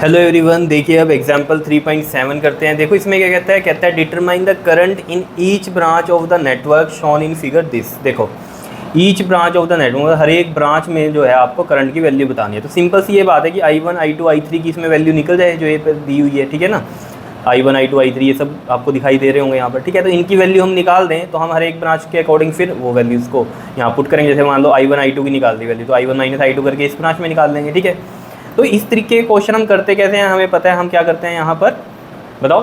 Hello everyone, देखिए अब example 3.7 करते हैं। देखो इसमें क्या कहता है determine the current in each branch of the network shown in figure this. देखो each branch of the network, हर एक ब्रांच में जो है आपको करंट की वैल्यू बतानी है। तो सिंपल सी ये बात है कि I1 I2 I3 की इसमें वैल्यू निकल जाए जो ये पे दी हुई है, ठीक है ना। I1 I2 I3 ये सब आपको दिखाई दे रहे होंगे यहाँ पर, ठीक है। तो इनकी वैल्यू हम निकाल दें तो हम हर एक ब्रांच के अकॉर्डिंग फिर वो वैल्यूज़ को यहाँ पुट करेंगे। जैसे मान लो I1 I2 की निकाल दी वैल्यू, तो I1 माइनस I2 करके इस ब्रांच में निकाल देंगे, ठीक है। तो इस तरीके के क्वेश्चन हम करते कैसे हैं, हमें पता है हम क्या करते हैं यहाँ पर। बताओ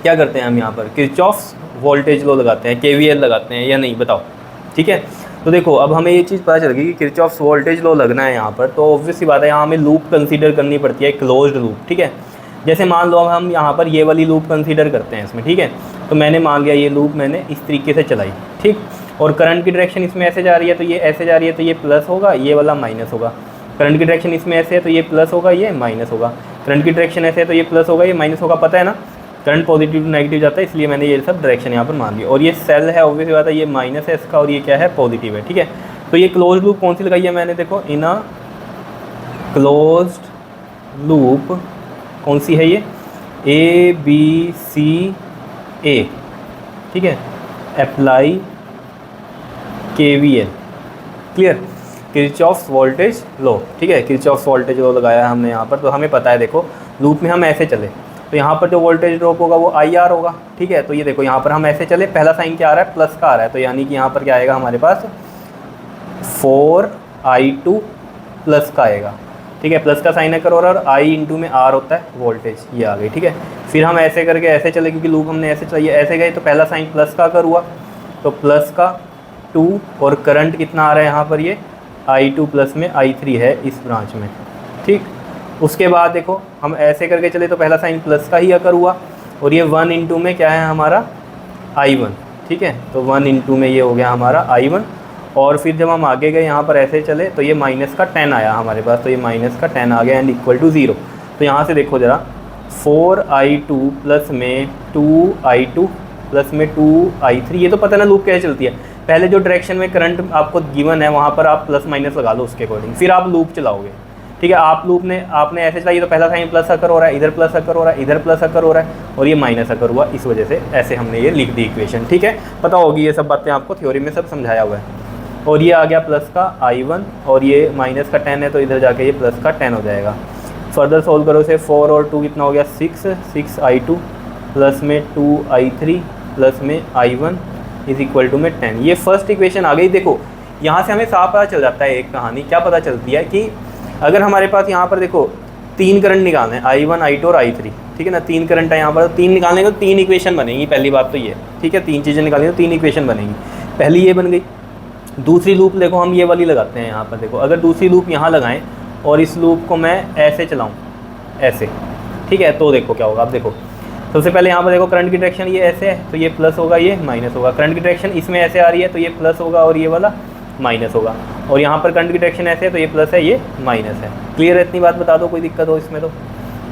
क्या करते हैं हम यहाँ पर, किरचॉफ्स वोल्टेज लॉ लगाते हैं, KVL लगाते हैं या नहीं, बताओ, ठीक है। तो देखो अब हमें ये चीज़ पता चल गई कि किरचॉफ्स वोल्टेज लॉ लगना है यहाँ पर। तो ऑब्वियस सी बात है यहाँ हमें लूप कंसीडर करनी पड़ती है, क्लोज्ड लूप, ठीक है। जैसे मान लो हम यहाँ पर ये वाली लूप कंसीडर करते हैं इसमें, ठीक है। तो मैंने मान लिया ये लूप मैंने इस तरीके से चलाई, ठीक। और करंट की डायरेक्शन इसमें ऐसे जा रही है तो ये ऐसे जा रही है, तो ये प्लस होगा, ये वाला माइनस होगा। करंट की डायरेक्शन इसमें ऐसे है तो ये प्लस होगा, ये माइनस होगा। करंट की डायरेक्शन ऐसे है तो ये प्लस होगा, ये माइनस होगा। पता है ना, करंट पॉजिटिव टू नेगेटिव जाता है, इसलिए मैंने ये सब डायरेक्शन यहाँ पर मान लिया। और ये सेल है, ऑब्वियसली बात है ये माइनस है इसका और ये क्या है, पॉजिटिव है, ठीक है। तो ये क्लोज लूप कौन सी लगाई है मैंने, देखो इन अ क्लोज्ड लूप कौन सी है ये, ABCA, ठीक है। Apply KVL, clear, Kirchhoff's voltage law, ठीक है। किरचॉफ्स वोल्टेज लॉ लगाया है हमने यहाँ पर। तो हमें पता है देखो लूप में हम ऐसे चले तो यहाँ पर जो वोल्टेज ड्रॉप होगा वो IR होगा, ठीक है। तो ये देखो यहाँ पर हम ऐसे चले, पहला साइन क्या आ रहा है, प्लस का आ रहा है। तो यानी कि यहाँ पर क्या आएगा हमारे पास 4I2 प्लस का आएगा, ठीक है। प्लस का साइन है करो और I इंटू में R होता है वोल्टेज, ये आ गई, ठीक है। फिर हम ऐसे करके ऐसे चले क्योंकि लूप हमने ऐसे चलाइए, ऐसे गए तो पहला साइन प्लस का कर हुआ तो प्लस का 2 और करंट कितना आ रहा है यहाँ पर, ये I2 प्लस में I3 है इस ब्रांच में, ठीक। उसके बाद देखो हम ऐसे करके चले तो पहला साइन प्लस का ही अकर हुआ और ये 1 इंटू में क्या है हमारा I1, ठीक है। तो 1 इंटू में ये हो गया हमारा I1। और फिर जब हम आगे गए यहाँ पर ऐसे चले तो ये माइनस का 10 आया हमारे पास, तो ये माइनस का 10 आ गया एंड इक्वल टू 0। तो यहाँ से देखो ज़रा 4I2 प्लस में 2I2 प्लस में 2I3, ये तो पता ना लूप कैसे चलती है। पहले जो डायरेक्शन में करंट आपको गिवन है वहाँ पर आप प्लस माइनस लगा लो उसके अकॉर्डिंग, फिर आप लूप चलाओगे, ठीक है। आप लूप ने आपने ऐसे चलाई तो पहला साइन प्लस अकर हो रहा है, इधर प्लस अकर हो रहा है, इधर प्लस अकर हो रहा है और ये माइनस अकर हुआ, इस वजह से ऐसे हमने ये लिख दी इक्वेशन, ठीक है। पता होगी ये सब बातें आपको, थ्योरी में सब समझाया हुआ है। और ये आ गया प्लस का I1 और ये माइनस का 10 है तो इधर जाके ये प्लस का 10 हो जाएगा। फर्दर सोल्व करो से 4 और 2 कितना हो गया 6I2 प्लस में 2I3 प्लस में I1 इज इक्वल टू में 10। ये फर्स्ट इक्वेशन आ गई। देखो यहाँ से हमें साफ पता चल जाता है एक कहानी, क्या पता चलती है कि अगर हमारे पास यहाँ पर देखो 3 करंट निकालने हैं, I1 I2 और I3, ठीक है ना। 3 करंट है यहाँ पर, 3 निकालने को 3 इक्वेशन बनेगी। पहली बात तो ये, ठीक है, 3 चीज़ें निकालनी तो 3 इक्वेशन बनेगी। पहली ये बन गई। दूसरी लूप देखो हम ये वाली लगाते हैं यहाँ पर। देखो अगर दूसरी लूप यहाँ लगाएं और इस लूप को मैं ऐसे चलाऊँ ऐसे, ठीक है, तो देखो क्या होगा। अब देखो सबसे पहले यहाँ पर देखो करंट की डायरेक्शन ये ऐसे है तो ये प्लस होगा, ये माइनस होगा। करंट की डायरेक्शन इसमें ऐसे आ रही है तो ये प्लस होगा और ये वाला माइनस होगा। और यहाँ पर करंट की डायरेक्शन ऐसे है तो ये प्लस है, ये माइनस है। क्लियर है, इतनी बात बता दो, कोई दिक्कत हो इसमें तो,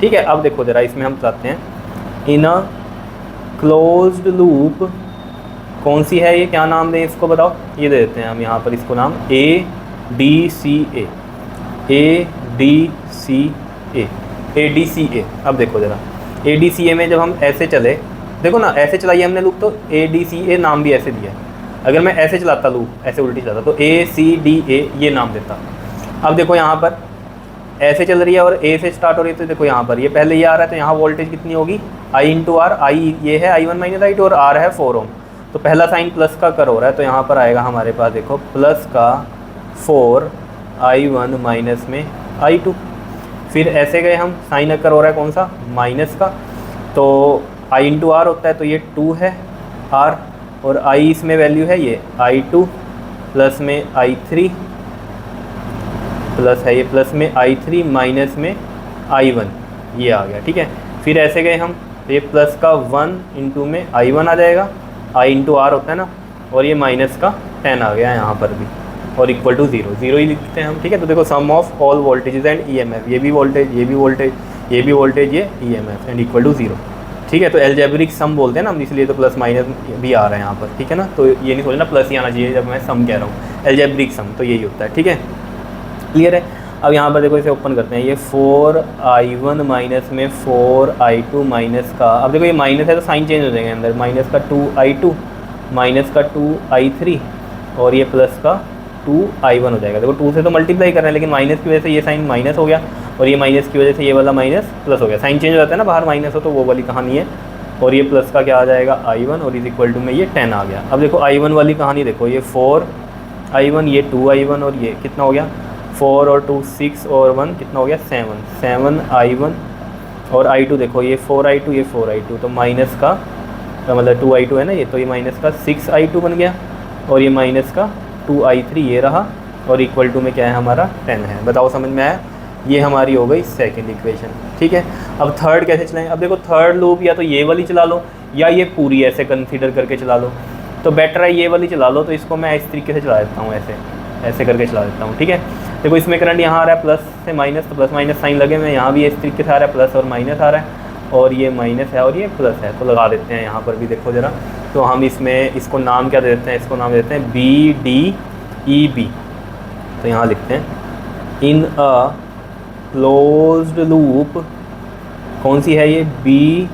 ठीक है। अब देखो ज़रा इसमें हम चलाते हैं इन अ क्लोज्ड लूप कौन सी है ये, क्या नाम दें इसको बताओ। ये दे देते हैं हम यहाँ पर इसको नाम ADCA। अब देखो ज़रा ADCA में जब हम ऐसे चले, देखो ना ऐसे चलाइए हमने लूप तो ADCA नाम भी ऐसे दिया है। अगर मैं ऐसे चलाता लूप, ऐसे उल्टी चलाता तो ACDA ये नाम देता। अब देखो यहाँ पर ऐसे चल रही है और A से स्टार्ट हो रही है तो देखो यहाँ पर ये पहले ये आ रहा है तो यहाँ वोल्टेज कितनी होगी I इंटू R। I ये है I1 माइनस I2 और R है 4 ओम। तो पहला साइन प्लस का कर हो रहा है तो यहाँ पर आएगा हमारे पास देखो प्लस का 4I1 माइनस में I2। फिर ऐसे गए हम, साइन अकर हो रहा है कौन सा, माइनस का, तो I इंटू R होता है तो ये 2 है R और I इसमें वैल्यू है ये I2 प्लस में I3 प्लस है ये प्लस में I3 माइनस में I1, ये आ गया, ठीक है। फिर ऐसे गए हम तो ये प्लस का 1 इंटू में I1 आ जाएगा, I इंटू R होता है ना, और ये माइनस का 10 आ गया यहाँ पर भी और इक्वल टू 0 ही लिखते हैं हम, ठीक है। तो देखो sum of all voltages and EMF, ये भी वोल्टेज, ये भी वोल्टेज, ये भी वोल्टेज, ये EMF एंड इक्वल टू 0, ठीक है। तो एल्जेब्रिक सम बोलते हैं ना हम, इसलिए तो प्लस माइनस भी आ रहा है यहाँ पर, ठीक है ना। तो ये नहीं सोचना प्लस ही आना चाहिए जब मैं सम कह रहा हूँ, एल्जेब्रिक सम तो यही होता है, ठीक है। क्लियर है। अब यहाँ पर देखो इसे ओपन करते हैं, ये 4i1 माइनस में 4i2 माइनस का, अब देखो ये माइनस है तो साइन चेंज हो जाएंगे अंदर, माइनस का 2i2 माइनस का 2i3 और ये प्लस का 2i1 हो जाएगा। देखो 2 से तो मल्टीप्लाई कर रहे हैं लेकिन माइनस की वजह से ये साइन माइनस हो गया और ये माइनस की वजह से ये वाला माइनस प्लस हो गया। साइन चेंज हो जाता है ना, बाहर माइनस हो तो वो वाली कहानी है। और ये प्लस का क्या आ जाएगा i1 और इज इक्वल टू में ये 10 आ गया। अब देखो i1 वाली कहानी देखो, ये 4i1 ये 2i1 और ये कितना हो गया 4 और 2 6 और 1 कितना हो गया 7i1 और i2 देखो ये 4i2 ये 4i2 तो माइनस का मतलब 2i2 है ना ये, तो ये माइनस का 6i2 बन गया और ये माइनस का 2i3 ये रहा और इक्वल टू में क्या है हमारा 10 है। बताओ समझ में आया? ये हमारी हो गई सेकंड इक्वेशन। ठीक है, अब थर्ड कैसे चलाएं? अब देखो थर्ड लूप या तो ये वाली चला लो या ये पूरी ऐसे कंसीडर करके चला लो, तो बेटर है ये वाली चला लो। तो इसको मैं इस तरीके से चला देता हूँ, ऐसे करके चला देता हूँ। ठीक है, देखो इसमें करंट यहाँ आ रहा है प्लस से माइनस, तो प्लस माइनस साइन लगे हुए, यहाँ भी इस तरीके से आ रहा है प्लस और माइनस आ रहा है और ये माइनस है और ये प्लस है, तो लगा देते हैं यहाँ पर भी। देखो ज़रा, तो हम इसमें इसको नाम क्या दे देते हैं? इसको नाम देते हैं BDEB। तो यहाँ लिखते हैं इन अ क्लोज्ड लूप, कौन सी है ये? BCDE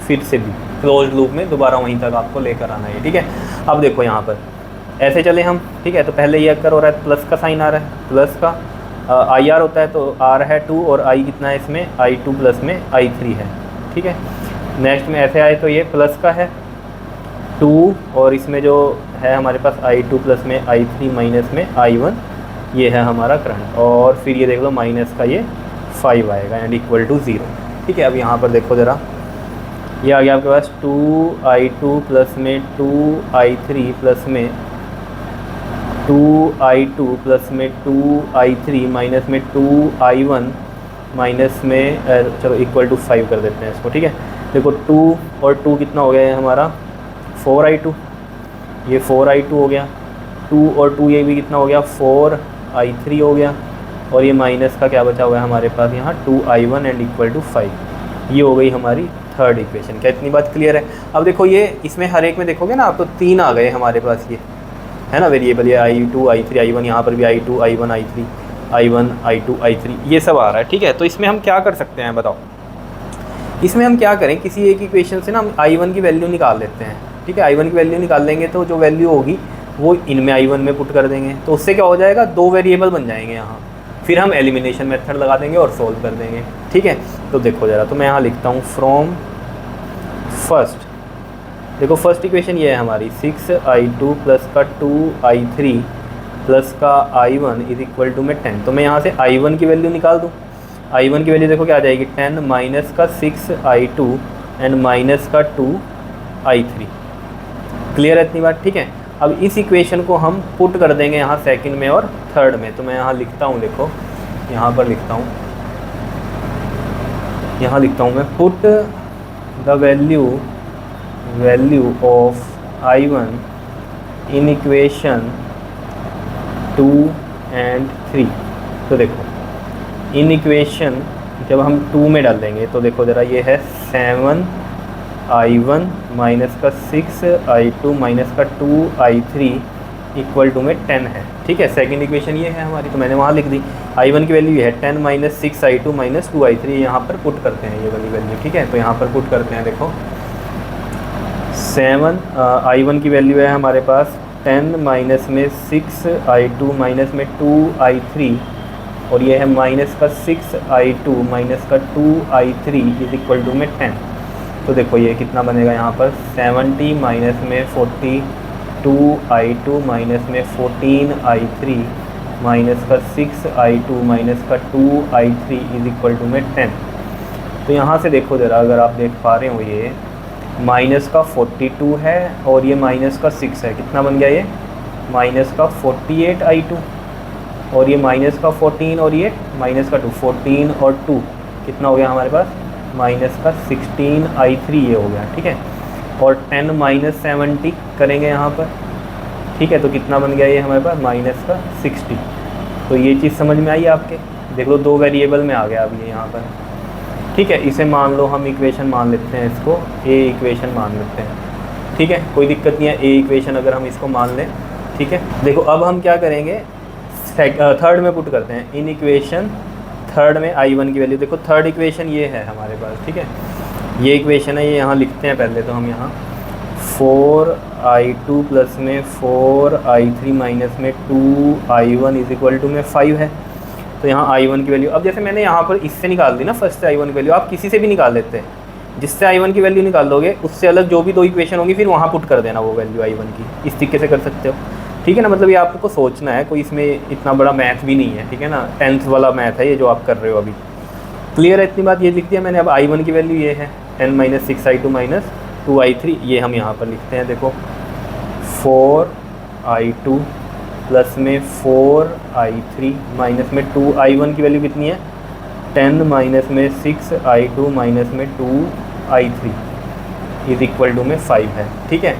फिर से B, क्लोज्ड लूप में दोबारा वहीं तक आपको लेकर आना है। ठीक है, अब देखो यहाँ पर ऐसे चले हम। ठीक है, तो पहले ये अगर हो रहा है प्लस का साइन आ रहा है, प्लस का IR होता है तो R है 2 और I कितना है इसमें I2 प्लस में I3 है। ठीक है, नेक्स्ट में ऐसे आए तो ये प्लस का है 2 और इसमें जो है हमारे पास I2 प्लस में I3 माइनस में I1, ये है हमारा करंट। और फिर ये देख लो माइनस का ये 5 आएगा एंड इक्वल टू 0। ठीक है, अब यहाँ पर देखो ज़रा, ये आ गया आपके पास 2i2 प्लस में 2i3 प्लस में 2i2 प्लस में 2i3 माइनस में 2i1 माइनस में चलो इक्वल टू 5 कर देते हैं इसको। ठीक है, देखो 2 और 2 कितना हो गया है हमारा 4i2, ये 4i2 हो गया, 2 और 2 ये भी कितना हो गया 4i3 हो गया और ये माइनस का क्या बचा हुआ है हमारे पास यहाँ 2i1 एंड इक्वल टू 5। ये हो गई हमारी थर्ड इक्वेशन। क्या इतनी बात क्लियर है? अब देखो ये इसमें हर एक में देखोगे ना आप, तो 3 आ गए हमारे पास, ये है ना वेरिएबल, ये I2 I3 I1, यहाँ पर भी I2 I1 I3 I1 I2 I3 ये सब आ रहा है। ठीक है, तो इसमें हम क्या कर सकते हैं बताओ? इसमें हम क्या करें, किसी एक इक्वेशन से ना हम I1 की वैल्यू निकाल लेते हैं। ठीक है, I1 की वैल्यू निकाल लेंगे तो जो वैल्यू होगी वो इनमें I1 में पुट कर देंगे, तो उससे क्या हो जाएगा 2 वेरिएबल बन जाएंगे यहाँ। फिर हम एलिमिनेशन मेथड लगा देंगे और सोल्व कर देंगे। ठीक है, तो देखो ज़रा, तो मैं यहाँ लिखता हूँ फ्रॉम फर्स्ट, देखो फर्स्ट इक्वेशन ये है हमारी 6i2 प्लस का 2i3 प्लस का I1 इज इक्वल टू में 10। तो मैं यहाँ से I1 की वैल्यू निकाल दूँ। I1 की वैल्यू देखो क्या आ जाएगी 10 माइनस का 6i2 एंड माइनस का 2i3। क्लियर है इतनी बात? ठीक है, अब इस इक्वेशन को हम पुट कर देंगे यहाँ सेकंड में और थर्ड में। तो मैं यहाँ लिखता हूँ, देखो यहाँ पर लिखता हूँ, यहाँ लिखता हूँ मैं put the value of I1 in equation 2 and 3। तो देखो इन इक्वेशन जब हम 2 में डाल देंगे तो देखो ज़रा, ये है 7i1 माइनस का 6i2 माइनस का 2i3 इक्वल टू में 10 है। ठीक है, सेकंड इक्वेशन ये है हमारी, तो मैंने वहाँ लिख दी। I1 की वैल्यू ये है 10 माइनस 6i2 माइनस 2i3, यहाँ पर पुट करते हैं ये वाली वैल्यू। ठीक है, तो यहाँ पर पुट करते हैं, देखो 7 I1 की वैल्यू है हमारे पास 10 माइनस में 6i2 माइनस में 2i3 और ये है माइनस का 6i2 माइनस का 2i3 इज इक्वल टू में 10। तो देखो ये कितना बनेगा यहाँ पर 70 माइनस में 42i2 माइनस में 14i3 माइनस का 6i2 माइनस का 2i3 इज इक्वल टू में 10। तो यहाँ से देखो ज़रा, अगर आप देख पा रहे हो ये माइनस का 42 है और ये माइनस का 6 है, कितना बन गया ये माइनस का 48i2 और ये माइनस का 14 और ये माइनस का 2, 14 और 2 कितना हो गया हमारे पास माइनस का 16i3 ये हो गया। ठीक है, और 10 माइनस 70 करेंगे यहाँ पर। ठीक है, तो कितना बन गया ये हमारे पास माइनस का 60। तो ये चीज़ समझ में आई आपके? देख लो 2 वेरिएबल में आ गया अब ये यहाँ पर। ठीक है, इसे मान लो हम इक्वेशन मान लेते हैं, इसको A इक्वेशन मान लेते हैं। ठीक है, कोई दिक्कत नहीं है, A इक्वेशन अगर हम इसको मान लें। ठीक है। देखो अब हम क्या करेंगे, थर्ड में पुट करते हैं। इन इक्वेशन थर्ड में I1 की वैल्यू, देखो थर्ड इक्वेशन ये है हमारे पास, ठीक है, ये इक्वेशन है, ये यहाँ लिखते हैं पहले तो हम यहाँ 4I2 प्लस में 4I3 माइनस में 2I1 इज इक्वल टू में 5 है। तो यहाँ I1 की वैल्यू, अब जैसे मैंने यहाँ पर इससे निकाल दी ना फर्स्ट से I1 की वैल्यू, आप किसी से भी निकाल लेते हैं, जिससे I1 की वैल्यू निकाल दोगे उससे अलग जो भी दो इक्वेशन होंगी फिर वहाँ पुट कर देना वो वैल्यू I1 की, इस तरीके से कर सकते हो, ठीक है ना। मतलब ये आपको सोचना है, कोई इसमें इतना बड़ा मैथ भी नहीं है, ठीक है ना, 10th वाला मैथ है ये जो आप कर रहे हो अभी। क्लियर है इतनी बात, ये लिख दिया मैंने। अब I1 की वैल्यू ये है 10 - 6I2 माइनस 2I3, ये हम यहाँ पर लिखते हैं, देखो 4I2 प्लस में 4I3 माइनस में 2I1 की वैल्यू कितनी है 10 माइनस में 6I2 माइनस में 2I3 इज इक्वल टू में 5 है, ठीक है।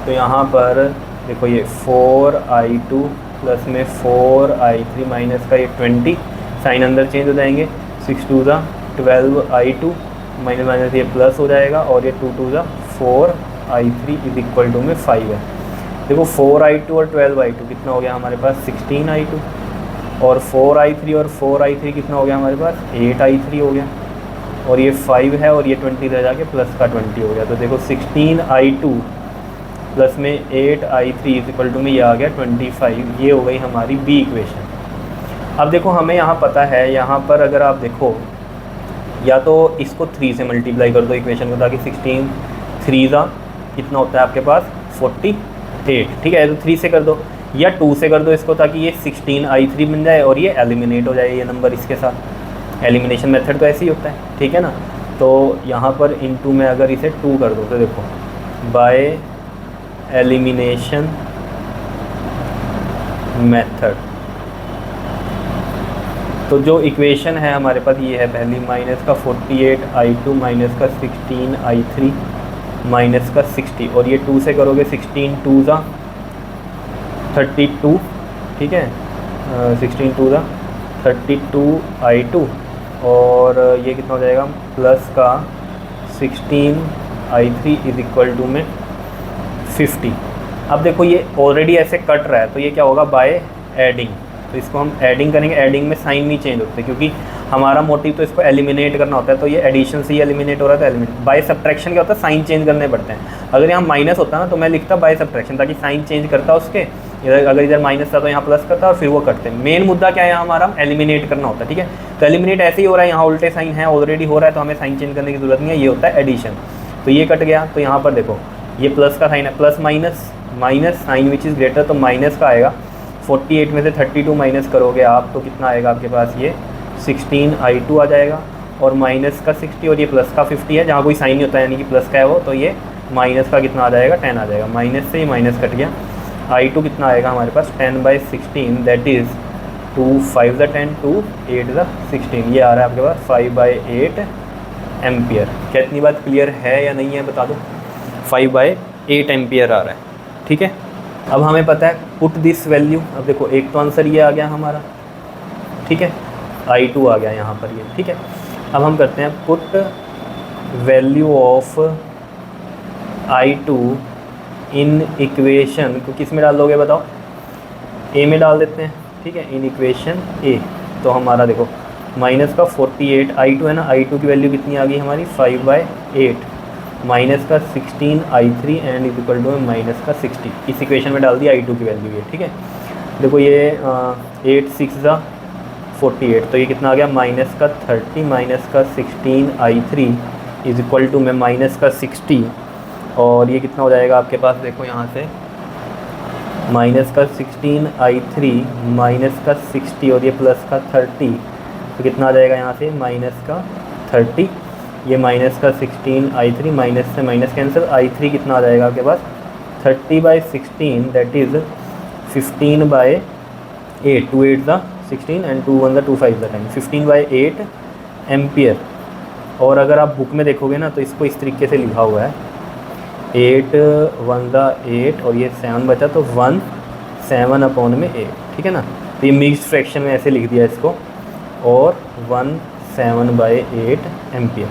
तो यहाँ पर देखो ये 4I2 प्लस में 4I3 माइनस का ये 20, साइन अंदर चेंज हो जाएंगे, 6 2 12I2 माइनस माइनस ये प्लस हो जाएगा, और ये 2 2 4I3 इज इक्वल टू में 5 है। देखो 4I2 और 12I2 कितना हो गया हमारे पास 16I2, और 4I3 और 4I3 कितना हो गया हमारे पास 8I3 हो गया, और ये 5 है और ये 20 रह जाके प्लस का 20 हो गया। तो देखो 16I2 प्लस में 8I3 इज इक्वल टू में ये आ गया 25, ये हो गई हमारी बी इक्वेशन। अब देखो हमें यहाँ पता है, यहाँ पर अगर आप देखो या तो इसको 3 से मल्टीप्लाई कर दो इक्वेशन को, ताकि 16 3 कितना होता है आपके पास 48, ठीक है, तो 3 से कर दो, या 2 से कर दो इसको, ताकि ये 16I3 बन जाए और ये एलिमिनेट हो जाए ये नंबर इसके साथ। एलिमिनेशन मेथड तो ऐसे ही होता है, ठीक है ना। तो यहाँ पर इनटू में अगर इसे 2 कर दो तो देखो बाय एलिमिनेशन मेथड, तो जो इक्वेशन है हमारे पास ये है पहली, माइनस का 48I2 माइनस का 16I3 माइनस का 60, और ये 2 से करोगे 16 2 32, ठीक है, 16 2 32I2, और ये कितना हो जाएगा प्लस का 16I3 इज इक्वल टू में 50। अब देखो ये ऑलरेडी ऐसे कट रहा है, तो ये क्या होगा बाय एडिंग, तो इसको हम एडिंग करेंगे। एडिंग में साइन नहीं चेंज होते क्योंकि हमारा मोटिव तो इसको एलिमिनेट करना होता है, तो ये एडिशन से ही एलिमिनेट हो रहा था। एलिमिनेट बाय सब्ट्रैक्शन क्या होता है, साइन चेंज करने पड़ते हैं। अगर यहाँ माइनस होता ना तो मैं लिखता बाय सब्ट्रैक्शन, ताकि साइन चेंज करता उसके, इधर अगर इधर माइनस था तो यहाँ प्लस करता और फिर वो करते हैं। मेन मुद्दा क्या है यहाँ हमारा, एलिमिनेट करना होता है, ठीक है। तो एलिमिनेट ऐसे ही हो रहा है, यहाँ उल्टे साइन है ऑलरेडी हो रहा है, तो हमें साइन चेंज करने की जरूरत नहीं है, ये होता है एडिशन। तो ये कट गया, तो यहाँ पर देखो ये प्लस का साइन है, plus minus minus sign which is greater, तो माइनस का आएगा। 48 में से 32 माइनस करोगे आप तो कितना आएगा आपके पास, ये 16I2 आ जाएगा, और माइनस का 60 और ये प्लस का 50 है, जहाँ कोई साइन नहीं होता है यानी कि प्लस का है वो, तो ये माइनस का कितना आ जाएगा 10 आ जाएगा। माइनस से ही माइनस कट गया, I2 कितना आएगा हमारे पास 10/16, दैट इज़ 2 5 10 2 8 16, ये आ रहा है आपके पास 5/8 एम्पियर। क्या इतनी बात क्लियर है या नहीं है बता दो। 5/8 एम्पियर आ रहा है, ठीक है। अब हमें पता है पुट दिस वैल्यू, अब देखो एक तो आंसर ये आ गया हमारा, ठीक है, I2 आ गया यहाँ पर ये, ठीक है। अब हम करते हैं put value of I2 in equation को, किस में डाल दोगे बताओ, ए में डाल देते हैं, ठीक है, इन इक्वेशन ए। तो हमारा देखो माइनस का 48 I2 है ना, I2 की वैल्यू कितनी आ गई हमारी 5/8 माइनस का 16I3 and is equal to minus का 60, इस इक्वेशन में डाल दिया I2 की वैल्यू ये, ठीक है। देखो ये 8 6 48, तो ये कितना आ गया माइनस का 30 माइनस का 16I3 इज इक्वल टू में माइनस का 60, और ये कितना हो जाएगा आपके पास, देखो यहाँ से माइनस का 16I3 माइनस का 60 और ये प्लस का 30, तो कितना आ जाएगा यहाँ से माइनस का 30, ये माइनस का 16I3 माइनस से माइनस कैंसिल, I3 कितना आ जाएगा आपके पास 30/16, दैट इज़ 15/8, 2 8 16 एंड 2 1 2 5 10, 15/8 एम्पियर। और अगर आप बुक में देखोगे ना तो इसको इस तरीके से लिखा हुआ है 8 1 8 और ये 7 बचा तो 1 7/8, ठीक है ना। तो ये मिक्स्ड फ्रैक्शन में ऐसे लिख दिया इसको, और 1 7/8 एम्पियर,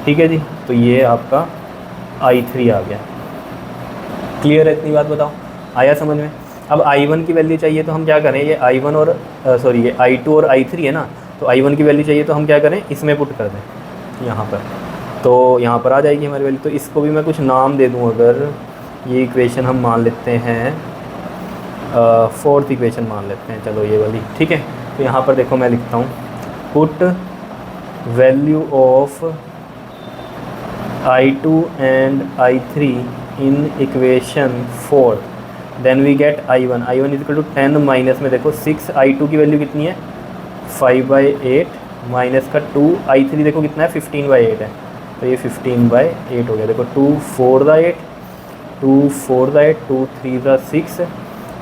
ठीक है जी। तो ये आपका I3 आ गया। क्लियर है इतनी बात बताओ, आया समझ में। अब I1 की वैल्यू चाहिए तो हम क्या करें, ये I1 और सॉरी ये I2 और I3 है ना, तो I1 की वैल्यू चाहिए तो हम क्या करें, इसमें पुट कर दें यहाँ पर, तो यहाँ पर आ जाएगी हमारी वैल्यू। तो इसको भी मैं कुछ नाम दे दूँ, अगर ये इक्वेशन हम मान लेते हैं 4th इक्वेशन मान लेते हैं, चलो ये वाली, ठीक है। तो यहाँ पर देखो मैं लिखता हूँ, put value of I2 and I3 in equation 4, then we get I1 is equal to 10 minus में देखो 6, I2 की वैल्यू कितनी है 5/8 माइनस का 2, I3 देखो कितना है 15/8 है, तो ये 15/8 हो गया। देखो 2 4 दा 8, 2 4 दा 8, 2 3 दा 6,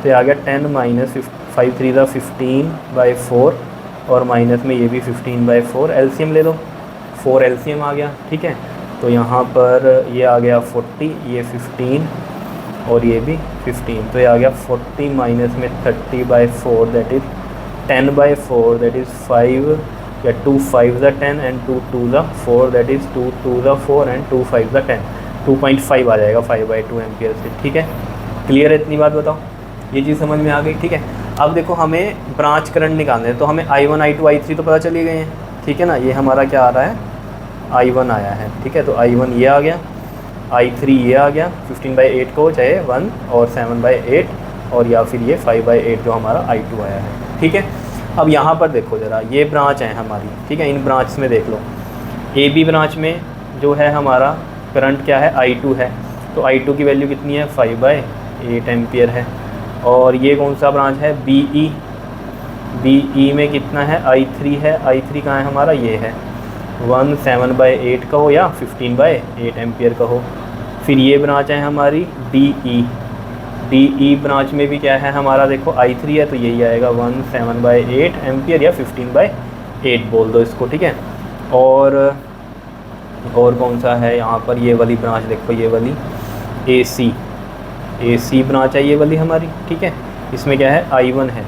तो ये आ गया 10 माइनस 5 3 दा 15/4 और माइनस में ये भी 15/4, एलसीएम ले लो, 4 एलसीएम आ गया, ठीक है। तो यहाँ पर ये आ गया 40, ये 15 और ये भी 15, तो ये आ गया 40 माइनस में 30/4 दैट इज़ 10/4 दैट इज़ 5 या 2 5 ज़ा 10 एंड 2 2 ज़ा 4 दैट इज़ 2 2 ज़ा 4 एंड 2 5 ज़ा 10, 2.5 आ जाएगा 5/2 एम्पियर से, ठीक है। क्लियर है इतनी बात, बताओ ये चीज़ समझ में आ गई, ठीक है। अब देखो हमें ब्रांच करंट निकालने हैं, तो हमें I1 I2 I3 तो पता चली गए हैं, ठीक है ना। ये हमारा क्या आ रहा है, I1 आया है, ठीक है। तो I1 ये आ गया, I3 ये आ गया, 15/8 को चाहे 1 और 7/8 और या फिर ये 5/8 जो हमारा I2 आया है, ठीक है। अब यहाँ पर देखो ज़रा, ये ब्रांच है हमारी, ठीक है। इन ब्रांच में देख लो, AB ब्रांच में जो है हमारा करंट क्या है, I2 है, तो I2 की वैल्यू कितनी है 5/8 एम्पियर है। और ये कौन सा ब्रांच है, BE में कितना है, I3 है, I3 कहाँ है हमारा, ये है 1 7/8 कहो या 15/8 एम्पियर कहो। फिर ये ब्रांच है हमारी DE ब्रांच में भी क्या है हमारा, देखो I3 है, तो यही आएगा 1 7/8 एम्पियर या 15/8 बोल दो इसको, ठीक है। और कौन सा है यहाँ पर, ये वाली ब्रांच देखो, ये वाली AC ब्रांच है ये वाली हमारी, ठीक है। इसमें क्या है, I1 है,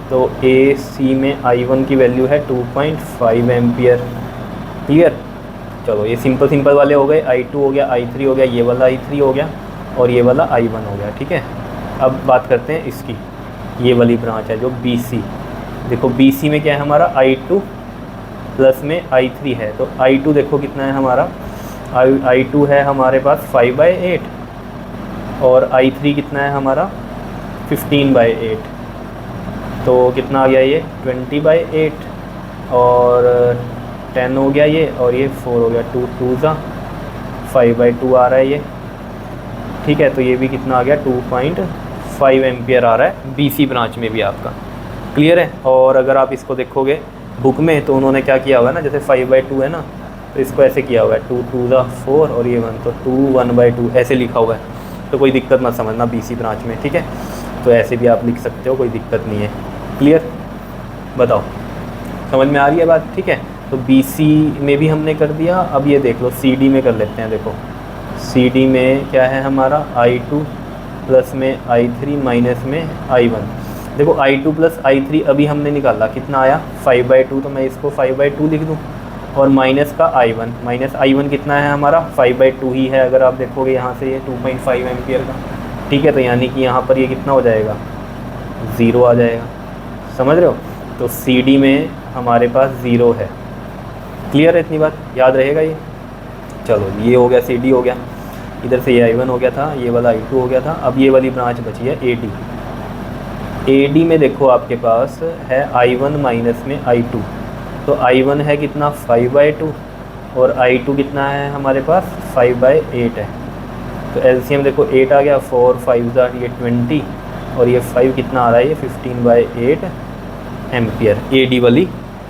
तो AC में I1 की वैल्यू है 2.5 एम्पियर, क्लियर। चलो ये सिंपल वाले हो गए, I2 हो गया, I3 हो गया, ये वाला I3 हो गया और ये वाला I1 हो गया, ठीक है। अब बात करते हैं इसकी, ये वाली ब्रांच है जो BC, देखो BC में क्या है हमारा, I2 प्लस में I3 है, तो I2 देखो कितना है हमारा, I2 है हमारे पास 5/8 और I3 कितना है हमारा 15/8, तो कितना आ गया ये 20/8 और 10 हो गया ये, और ये 4 हो गया, 2 2 ज़ा 5/2 आ रहा है ये, ठीक है। तो ये भी कितना आ गया 2.5 एम्पियर आ रहा है BC ब्रांच में भी आपका, क्लियर है। और अगर आप इसको देखोगे बुक में, तो उन्होंने क्या किया हुआ है ना, जैसे 5/2 है ना, तो इसको ऐसे किया हुआ है 2 2 ज़ा 4 और ये 1, तो 2 1/2 ऐसे लिखा हुआ है, तो कोई दिक्कत मत समझना BC ब्रांच में, ठीक है। तो ऐसे भी आप लिख सकते हो, कोई दिक्कत नहीं है, क्लियर। बताओ समझ में आ रही है बात, ठीक है। तो BC में भी हमने कर दिया। अब ये देख लो CD में कर लेते हैं। देखो CD में क्या है हमारा, I2 प्लस में I3 माइनस में I1। देखो I2 प्लस I3 अभी हमने निकाला, कितना आया 5/2, तो मैं इसको 5/2 लिख दूँ, और माइनस का I1 कितना है हमारा 5/2 ही है, अगर आप देखोगे यहाँ से ये 2.5 एम्पियर का, ठीक है। तो यानी कि यहाँ पर ये कितना हो जाएगा, 0 आ जाएगा, समझ रहे हो। तो CD में हमारे पास 0 है, क्लियर है इतनी बात, याद रहेगा ये। चलो ये हो गया, CD हो गया, इधर से ये I1 हो गया था, ये वाला I2 हो गया था। अब ये वाली ब्रांच बची है AD में देखो आपके पास है I1 माइनस में I2, तो I1 है कितना 5/2 और I2 कितना है हमारे पास 5/8 है, तो LCM देखो 8 आ गया, 4 5 ज़ा ये 20 और ये 5 कितना आ रहा है, ये 15/8 एम्पियर AD वाली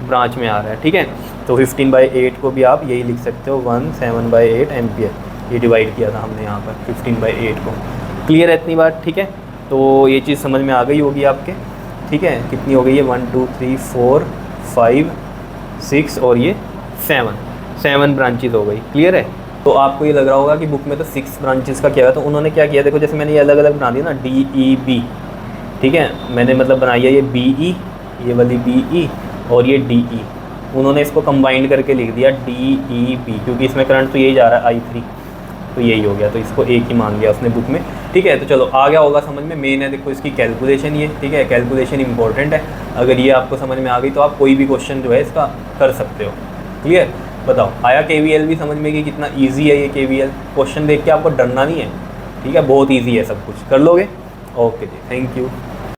ब्रांच में आ रहा है, ठीक है। तो 15/8 को भी आप यही लिख सकते हो 1 7/8 एम्पियर, ये डिवाइड किया था हमने यहाँ पर 15/8 को, क्लियर है इतनी बात, ठीक है। तो ये चीज़ समझ में आ गई होगी आपके, ठीक है। कितनी हो गई है 1 2 3 4 5 6 और ये 7 ब्रांचेज हो गई, क्लियर है। तो आपको ये लग रहा होगा कि बुक में तो 6 ब्रांचेस का क्या है, तो उन्होंने क्या किया, देखो जैसे मैंने ये अलग अलग बना दिया ना DEB, ठीक है, मैंने मतलब बनाई है ये BE, ये वाली BE और ये DE, उन्होंने इसको कंबाइंड करके लिख दिया DEB, क्योंकि इसमें करंट तो यही जा रहा है I3, तो यही हो गया, तो इसको एक ही मान लिया उसने बुक में ठीक है। तो चलो आ गया होगा समझ में। मेन है देखो इसकी कैलकुलेशन ये, ठीक है, कैलकुलेशन इंपॉर्टेंट है। अगर ये आपको समझ में आ गई तो आप कोई भी क्वेश्चन जो है इसका कर सकते हो। क्लियर? बताओ आया KVL भी समझ में कि कितना ईजी है ये KVL। क्वेश्चन देख के आपको डरना नहीं है, ठीक है, बहुत ईजी है, सब कुछ कर लोगे। Okay ji, thank you.